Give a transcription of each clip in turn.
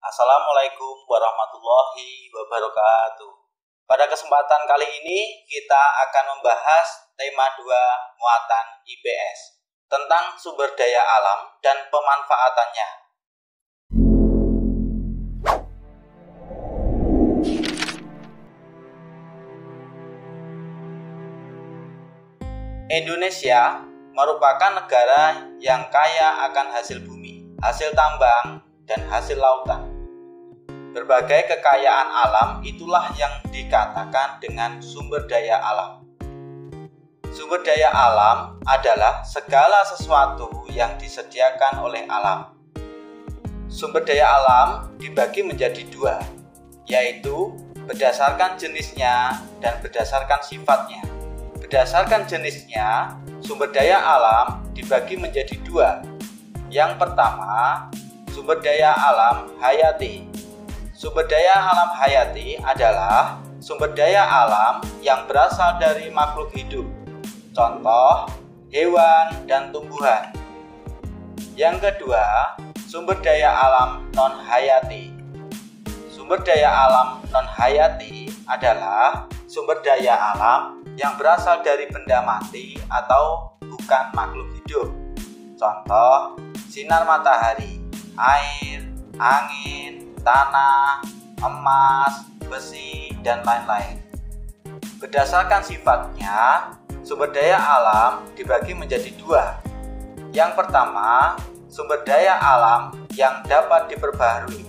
Assalamualaikum warahmatullahi wabarakatuh. Pada kesempatan kali ini kita akan membahas tema 2 muatan IPS tentang sumber daya alam dan pemanfaatannya. Indonesia merupakan negara yang kaya akan hasil bumi, hasil tambang, dan hasil lautan. Berbagai kekayaan alam itulah yang dikatakan dengan sumber daya alam. Sumber daya alam adalah segala sesuatu yang disediakan oleh alam. Sumber daya alam dibagi menjadi 2, yaitu berdasarkan jenisnya dan berdasarkan sifatnya. Berdasarkan jenisnya, sumber daya alam dibagi menjadi 2. Yang pertama, sumber daya alam hayati. Sumber daya alam hayati adalah sumber daya alam yang berasal dari makhluk hidup, contoh hewan dan tumbuhan. Yang kedua, sumber daya alam non-hayati. Sumber daya alam non-hayati adalah sumber daya alam yang berasal dari benda mati atau bukan makhluk hidup, contoh sinar matahari, air, angin, tanah, emas, besi, dan lain-lain. Berdasarkan sifatnya, sumber daya alam dibagi menjadi 2. Yang pertama, sumber daya alam yang dapat diperbaharui.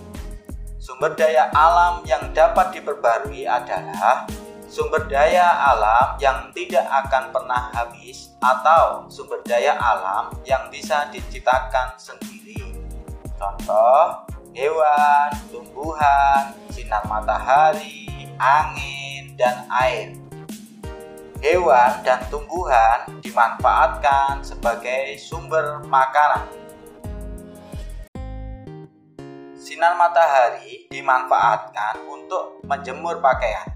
Sumber daya alam yang dapat diperbaharui adalah sumber daya alam yang tidak akan pernah habis atau sumber daya alam yang bisa diciptakan sendiri. Contoh, hewan, tumbuhan, sinar matahari, angin, dan air. Hewan dan tumbuhan dimanfaatkan sebagai sumber makanan. Sinar matahari dimanfaatkan untuk menjemur pakaian,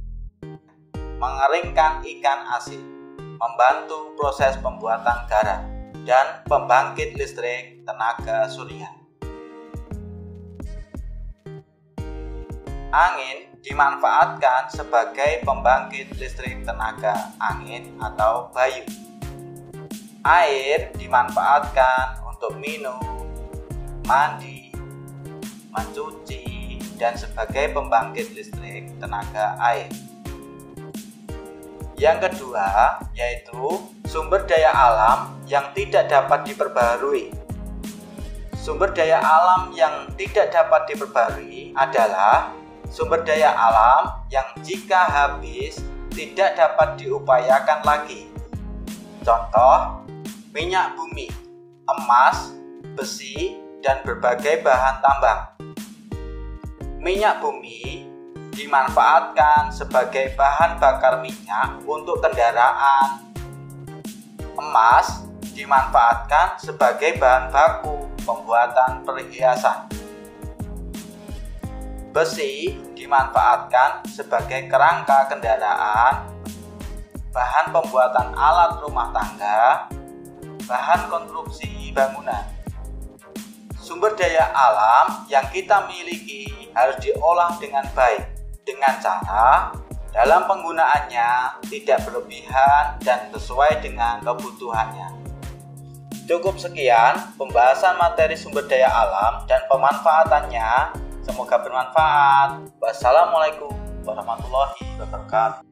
mengeringkan ikan asin, membantu proses pembuatan garam, dan pembangkit listrik tenaga surya. Angin dimanfaatkan sebagai pembangkit listrik tenaga angin atau bayu. Air dimanfaatkan untuk minum, mandi, mencuci, dan sebagai pembangkit listrik tenaga air. Yang kedua, yaitu sumber daya alam yang tidak dapat diperbaharui. Sumber daya alam yang tidak dapat diperbaharui adalah sumber daya alam yang jika habis tidak dapat diupayakan lagi. Contoh, minyak bumi, emas, besi, dan berbagai bahan tambang. Minyak bumi dimanfaatkan sebagai bahan bakar minyak untuk kendaraan. Emas dimanfaatkan sebagai bahan baku pembuatan perhiasan. Besi dimanfaatkan sebagai kerangka kendaraan, bahan pembuatan alat rumah tangga, bahan konstruksi bangunan. Sumber daya alam yang kita miliki harus diolah dengan baik, dengan cara dalam penggunaannya tidak berlebihan dan sesuai dengan kebutuhannya. Cukup sekian pembahasan materi sumber daya alam dan pemanfaatannya. Semoga bermanfaat. Wassalamualaikum warahmatullahi wabarakatuh.